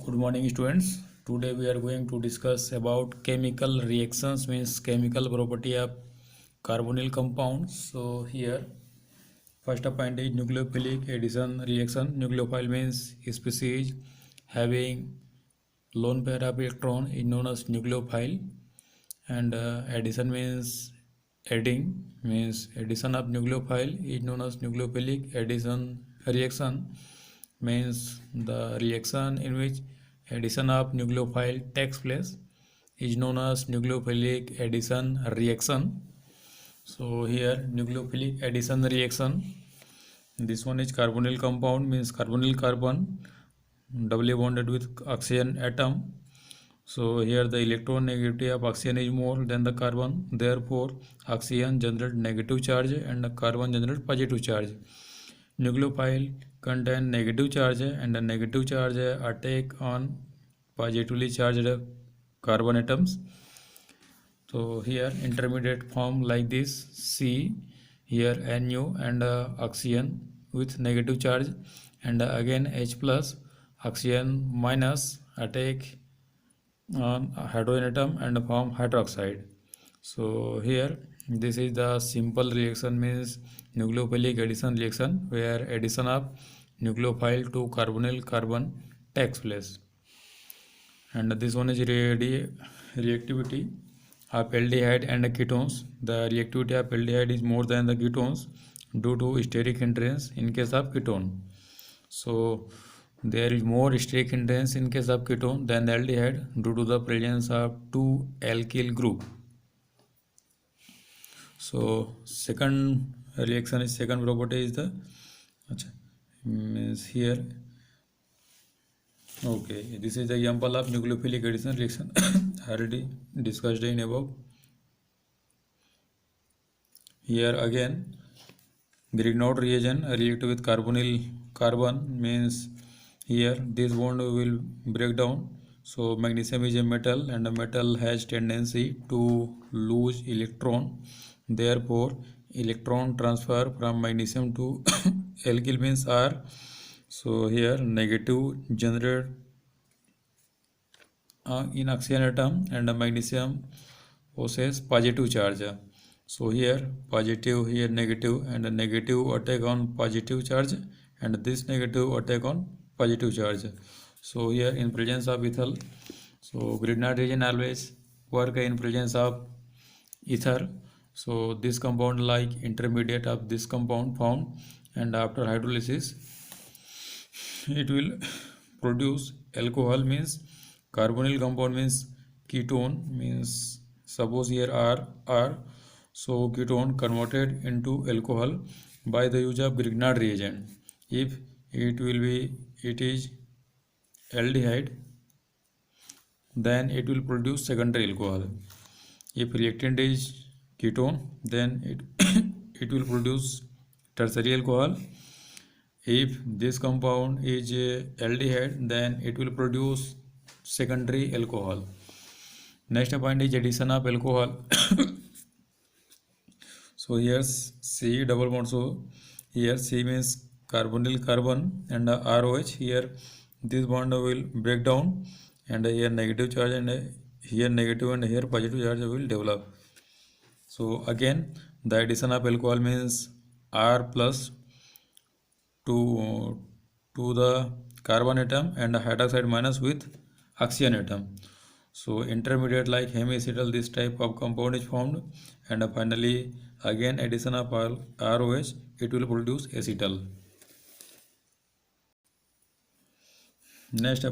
Good morning, students. Today we are going to discuss about chemical reactions, means chemical property of carbonyl compounds. So here first point is nucleophilic addition reaction. Nucleophile means species having lone pair of electron is known as nucleophile, and addition means adding, means addition of nucleophile is known as nucleophilic addition reaction, means the reaction in which addition of nucleophile takes place is known as nucleophilic addition reaction. So here nucleophilic addition reaction, this one is carbonyl compound, means carbonyl carbon doubly bonded with oxygen atom. So here the electronegativity of oxygen is more than the carbon, therefore oxygen generates negative charge and the carbon generates positive charge. Nucleophile contain negative charge and the negative charge attack on positively charged carbon atoms. So here intermediate form like this C, here Nu and oxygen with negative charge, and again H plus oxygen minus attack on hydrogen atom and form hydroxide. So here this is the simple reaction, means nucleophilic addition reaction, where addition of nucleophile to carbonyl carbon takes place. And this one is reactivity of aldehyde and ketones. The reactivity of aldehyde is more than the ketones due to steric hindrance in case of ketone. So there is more steric hindrance in case of ketone than the aldehyde due to the presence of two alkyl group. So second reaction is, second property is the means here, okay, this is the example of nucleophilic addition reaction already discussed in above. Here again Grignard reagent react with carbonyl carbon, means here this bond will break down. So magnesium is a metal and the metal has tendency to lose electron, therefore electron transfer from magnesium to alkyl means R. So here negative generate in oxygen atom and the magnesium possess positive charge. So here positive, here negative, and the negative attack on positive charge and this negative attack on positive charge. So here in presence of ethyl, so Grignard reagent always work in presence of ether. So this compound like intermediate of this compound found, and after hydrolysis it will produce alcohol, means carbonyl compound means ketone, means suppose here R, so ketone converted into alcohol by the use of Grignard reagent. If it is aldehyde, then it will produce secondary alcohol. If reactant is ketone, then it will produce tertiary alcohol. If this compound is aldehyde, then it will produce secondary alcohol. Next point is addition of alcohol. So here C double bond, so here C means carbonyl carbon and ROH. Here this bond will break down and here negative charge and here negative and here positive charge will develop. So again the addition of alcohol means R plus to the carbon atom and hydroxide minus with oxygen atom. So intermediate like hemiacetal, this type of compound is formed, and finally again addition of ROH, it will produce acetal. Next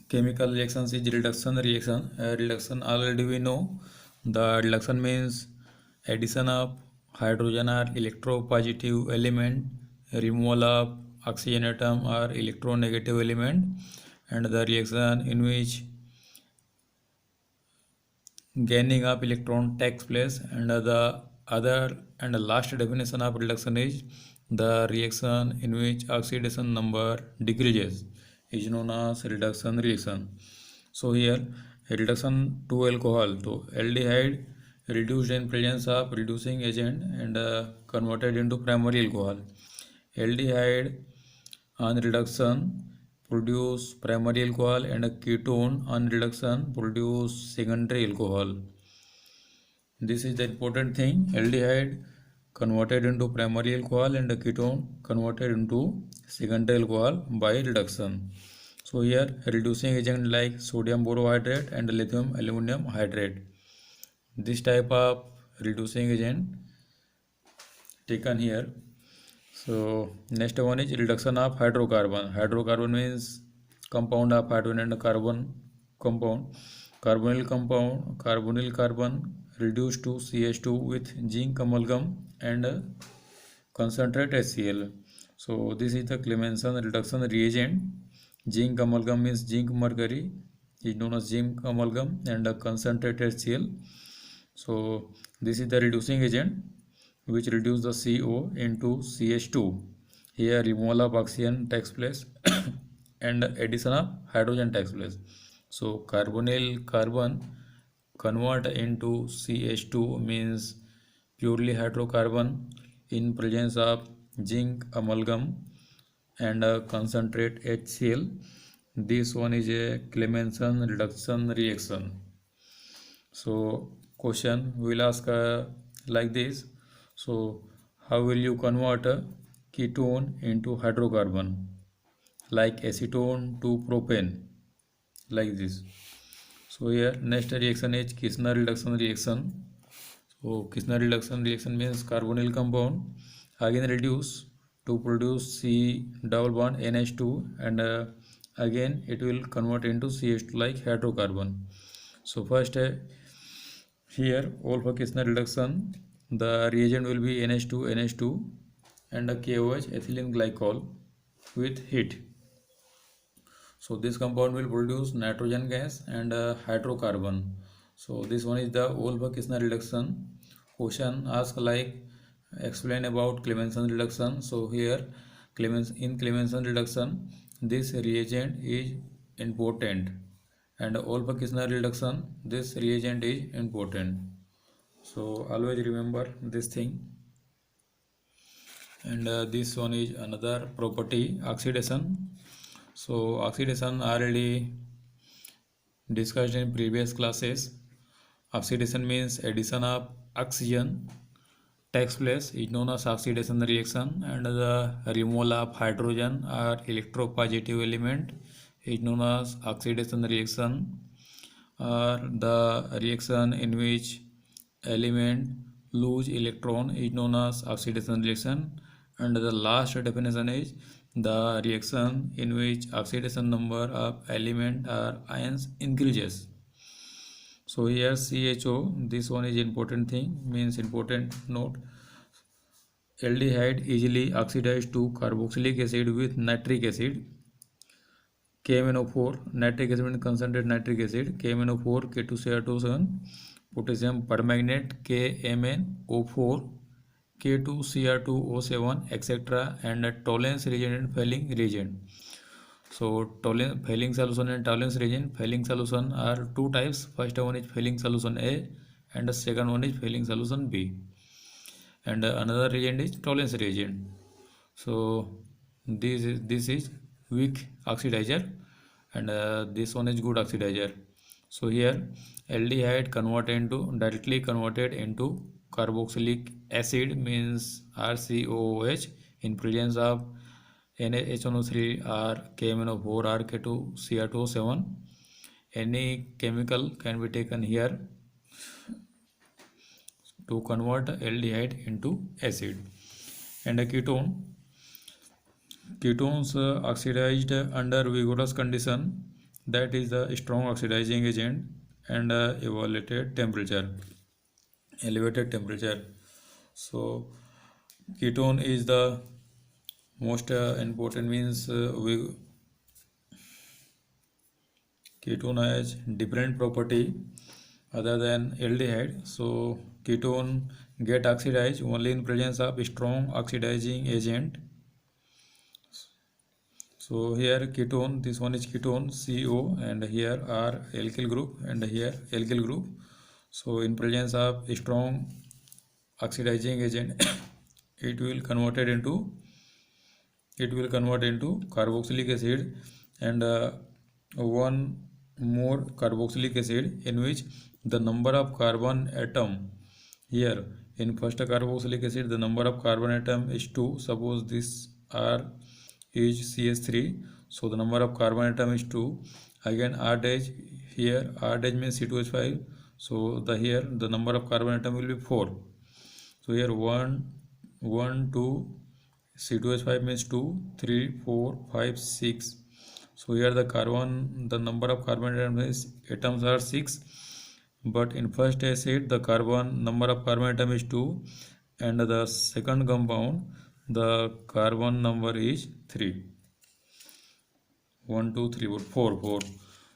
chemical reactions is reduction reaction. Reduction already we know. The reduction means addition of hydrogen or electropositive element, removal of oxygen atom or electronegative element, and the reaction in which gaining of electron takes place. And the other and the last definition of reduction is the reaction in which oxidation number decreases is known as reduction reaction. So here reduction to alcohol, to aldehyde reduced in presence of reducing agent and converted into primary alcohol. Aldehyde on reduction produce primary alcohol, and a ketone on reduction produce secondary alcohol. This is the important thing. Aldehyde converted into primary alcohol and a ketone converted into secondary alcohol by reduction. So here reducing agent like sodium borohydrate and lithium aluminum hydrate. This type of reducing agent taken here. So next one is reduction of hydrocarbon. Hydrocarbon means compound of hydrogen and carbon compound. Carbonyl carbon reduced to CH2 with zinc amalgam and concentrate HCl. So this is the Clemmensen reduction reagent. Zinc amalgam means zinc mercury is known as zinc amalgam and concentrate HCl. So this is the reducing agent which reduce the CO into CH2. Here removal of oxygen takes place and addition of hydrogen takes place. So carbonyl carbon convert into CH2 means purely hydrocarbon in presence of zinc amalgam and a concentrate HCl. This one is a Clemmensen reduction reaction. So question will ask like this. So how will you convert a ketone into hydrocarbon like acetone to propane like this? So here next reaction is Kirchner reduction reaction. So Kirchner reduction reaction means carbonyl compound again reduce to produce C double bond NH2 and again it will convert into CH2 like hydrocarbon. So first here all for Kirchner reduction the reagent will be NH2 and a KOH ethylene glycol with heat. So this compound will produce nitrogen gas and hydrocarbon. So this one is the Olber-Kirchner reduction. Question ask like explain about Clemmensen reduction. So here in Clemmensen reduction this reagent is important and Olber-Kirchner reduction this reagent is important. So always remember this thing. And this one is another property oxidation. So oxidation already discussed in previous classes. Oxidation means addition of oxygen takes place is known as oxidation reaction and the removal of hydrogen or electropositive element is known as oxidation reaction or the reaction in which element lose electron is known as oxidation reaction and the last definition is the reaction in which oxidation number of element or ions increases. So here CHO, this one is important thing, means important note. Aldehyde easily oxidized to carboxylic acid with nitric acid. KMnO4, nitric acid means concentrated nitric acid, KMnO4, K2Cr2 potassium permanganate, KMnO4, K2Cr2O7 etc. and tolerance reagent and failing reagent. So failing solution and tolerance reagent. Failing solution are two types. First one is failing solution A and the second one is failing solution B. And another reagent is tolerance reagent. So this is weak oxidizer and this one is good oxidizer. So here aldehyde directly converted into carboxylic acid means RCOOH in presence of NaHNO3 or KMnO4 or K2Cr2O7. Any chemical can be taken here to convert aldehyde into acid. And a ketone. Ketones oxidized under vigorous condition, that is the strong oxidizing agent and elevated temperature. So ketone is the most important means ketone has different property other than aldehyde. So ketone get oxidized only in presence of strong oxidizing agent. So here ketone, this one is ketone CO and here are alkyl group and here alkyl group. So in presence of strong oxidizing agent it will convert into carboxylic acid and one more carboxylic acid in which the number of carbon atom here in first carboxylic acid the number of carbon atom is 2. Suppose this R is CH3, so the number of carbon atom is 2. Again R dash, here R dash means C2H5, so the here the number of carbon atom will be 4. So here 1 2 C2H5 means 2 3 4 5 6. So here the number of carbon atoms are 6, but in first acid the number of carbon atom is 2, and the second compound the carbon number is 3. 1 2 3 4.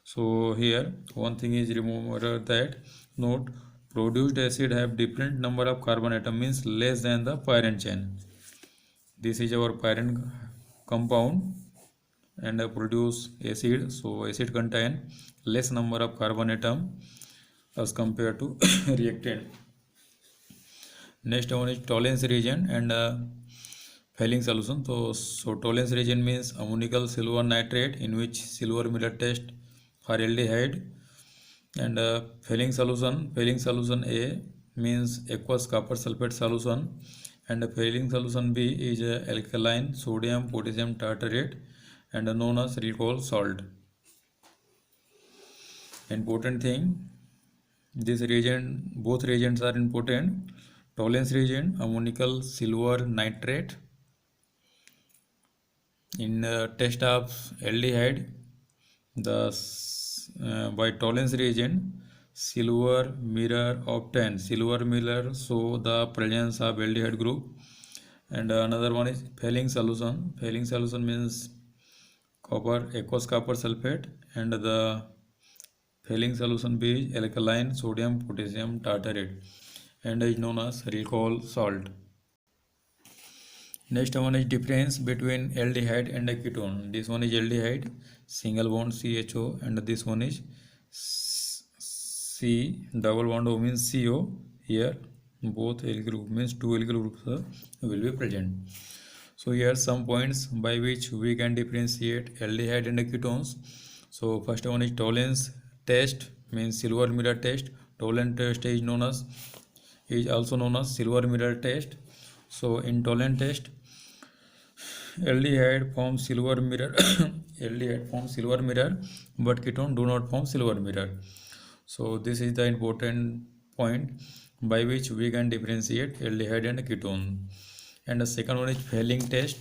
So here one thing is remember that note produced acid have different number of carbon atom, means less than the parent chain. This is our parent compound and produce acid, so acid contain less number of carbon atom as compared to reactant. Next one is Tollens reagent and Fehling solution. So Tollens reagent means ammonical silver nitrate in which silver mirror test for aldehyde, and Fehling solution A means aqueous copper sulfate solution, and Fehling solution B is alkaline sodium potassium tartarate and known as alcohol salt. Important thing, this reagent, both reagents are important. Tollens reagent ammonical silver nitrate in test of aldehyde, the by Tollens reagent silver mirror obtained. Silver mirror show the presence of aldehyde group. And another one is Fehling solution. Fehling solution means aqueous copper sulfate, and the Fehling solution B is alkaline sodium potassium tartarate and is known as alcohol salt. Next one is difference between aldehyde and a ketone. This one is aldehyde, single bond CHO, and this one is C double bond O means CO. Here both alkyl group means two alkyl groups will be present. So here some points by which we can differentiate aldehyde and ketones. So first one is Tollens test, means silver mirror test. Tollens test is also known as silver mirror test. So in Tollens test, aldehyde forms silver mirror aldehyde forms silver mirror, but ketone do not form silver mirror. So this is the important point by which we can differentiate aldehyde and ketone. And the second one is Fehling test.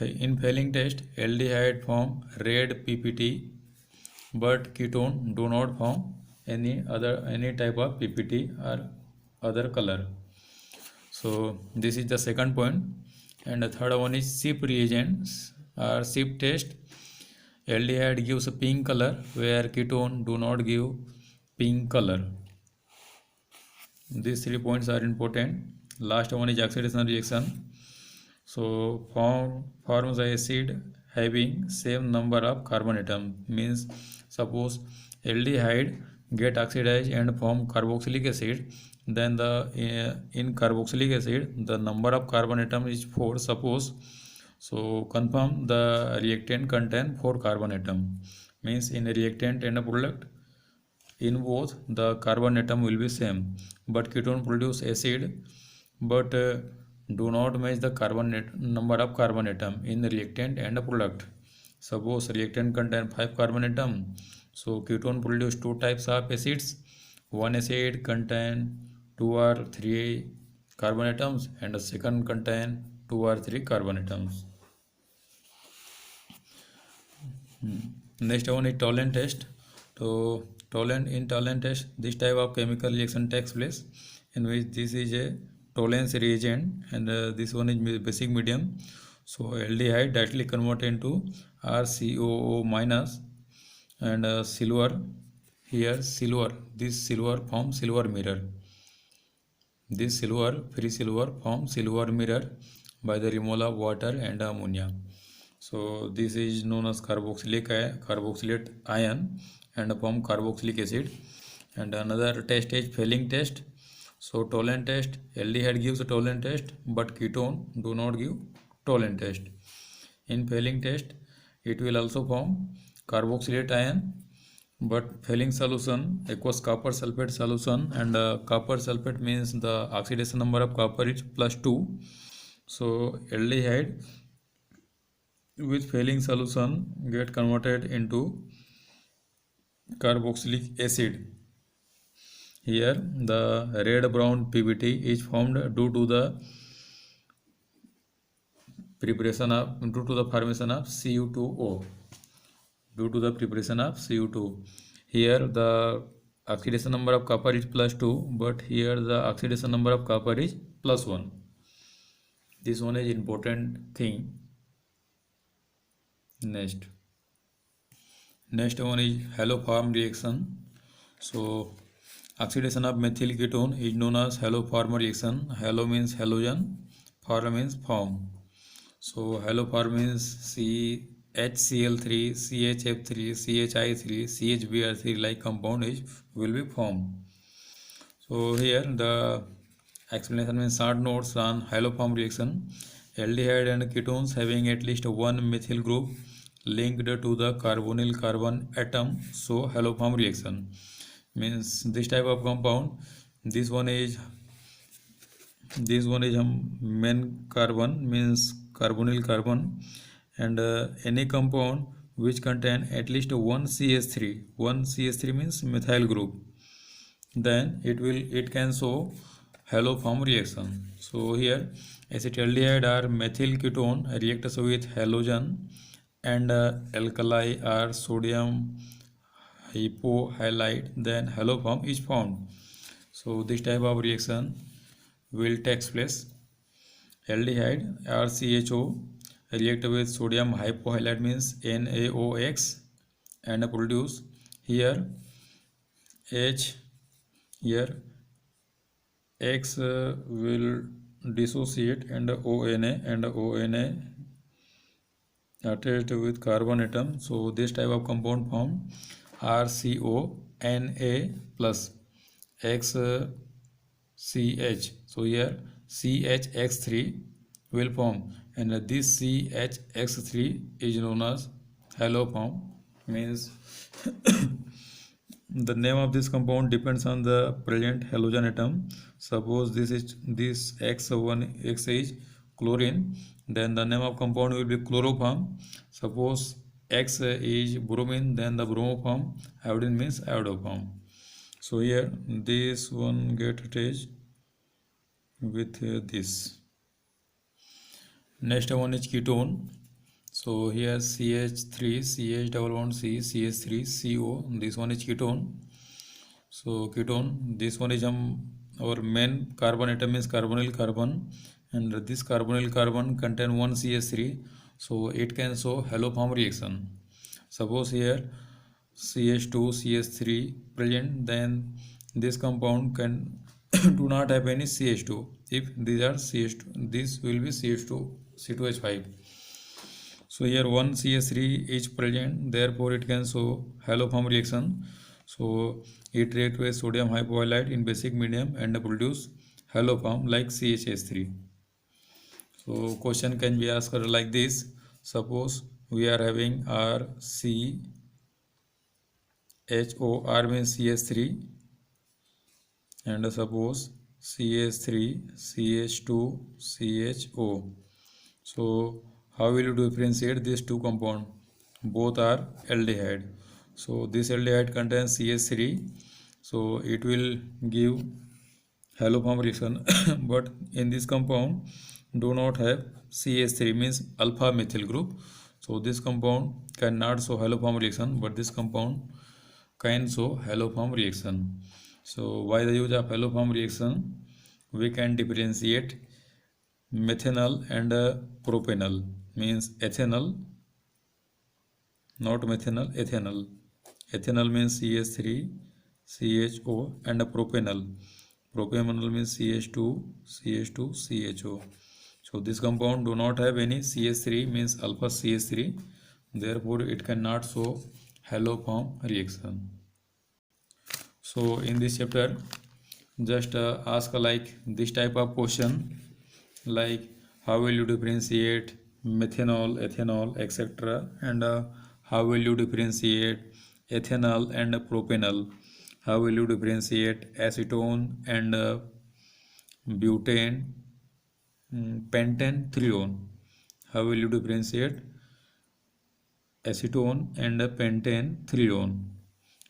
In Fehling test, aldehyde form red PPT, but ketone do not form any type of PPT or other color. So this is the second point. And the third one is SIP reagents or SIP test. Aldehyde gives a pink color, where ketone do not give pink color. These 3 points are important. Last one is oxidation reaction. So forms acid having same number of carbon atom, means suppose aldehyde get oxidized and form carboxylic acid, then in carboxylic acid the number of carbon atom is 4, suppose. So confirm the reactant contain 4 carbon atom, means in a reactant and a product, in both the carbon atom will be same, but ketone produce acid but do not match the number of carbon atom in the reactant and a product. Suppose reactant contain 5 carbon atom, so ketone produce 2 types of acids. One acid contain 2 or 3 carbon atoms, and the second contain 2 or 3 carbon atoms. Next one is Tollens test. So in Tollens test, this type of chemical reaction takes place, in which this is a Tollens reagent and this one is basic medium. So aldehyde directly converted into RCOO minus, and silver, here silver, this silver forms silver mirror. This free silver forms silver mirror by the removal of water and ammonia. So this is known as carboxylate ion and form carboxylic acid. And another test is Fehling test. So Tollens test, aldehyde gives a Tollens test, but ketone do not give Tollens test. In Fehling test, it will also form carboxylate ion. But failing solution, aqueous copper sulfate solution, and copper sulfate means the oxidation number of copper is +2. So aldehyde with failing solution get converted into carboxylic acid. Here the red brown PBT is formed due to the formation of Cu2O. Due to the preparation of Cu2. Here the oxidation number of copper is +2, but here the oxidation number of copper is +1. This one is important thing. Next one is haloform reaction. So oxidation of methyl ketone is known as haloform reaction. Halo means halogen, form means form. So haloform means HCl3, CHF3, CHI3, CHBr3 like compound will be formed. So here the explanation means short notes on haloform reaction. Aldehyde and ketones having at least one methyl group linked to the carbonyl carbon atom. So haloform reaction means this type of compound. This one is main carbon means carbonyl carbon, and any compound which contain at least one CH3 means methyl group, then it can show haloform reaction. So here acetaldehyde or methyl ketone reacts with halogen, and alkali or sodium hypohalide, then haloform is formed. So this type of reaction will take place. Aldehyde or CHO react with sodium hypohalide means NaOX and produce here X will dissociate and ONA attached with carbon atom. So this type of compound form RCONA plus XCH. So here CHX3 will form, and this CHX3 is known as haloform. Means the name of this compound depends on the present halogen atom. Suppose this X is chlorine, then the name of compound will be chloroform. Suppose X is bromine, then the bromoform. Iodine means iodoform. So here this one get attached with this. Next one is ketone. So here CH3, CH double bond C, CH3, CO. This one is ketone. So ketone, this one is our main carbon atom is carbonyl carbon, and this carbonyl carbon contain one CH3. So it can show haloform reaction. Suppose here CH2, CH3 present, then this compound can do not have any CH2. If these are CH2, this will be CH2, C2H5. So here one CH3 is present, therefore it can show haloform reaction. So it reacts with sodium hypohalide in basic medium and produce haloform like CHH3. So question can be asked like this. Suppose we are having RCHO, R means CH3, and suppose CH3, CH2, CHO. So how will you differentiate these two compounds? Both are aldehyde. So this aldehyde contains CH3, so it will give haloform reaction. But in this compound do not have CH3 means alpha methyl group. So this compound cannot show haloform reaction, but this compound can show haloform reaction. So by the use of haloform reaction, we can differentiate methanol and propanol. Means ethanol, not methanol, ethanol. Ethanol means CH3, CHO, and propanol. Propanol means CH2, CH2, CHO. So this compound do not have any CH3 means alpha CH3. Therefore, it cannot show haloform reaction. So in this chapter, just ask like this type of question, like how will you differentiate methanol, ethanol, etc. And how will you differentiate ethanol and propanol? How will you differentiate acetone and butane, pentane, threone? How will you differentiate acetone and pentane, threone?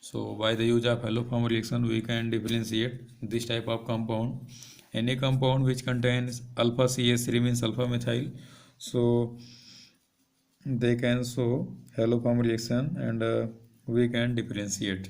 So by the use of halloform reaction, we can differentiate this type of compound. Any compound which contains alpha CH3 means alpha methyl. So they can show halloform reaction, and we can differentiate.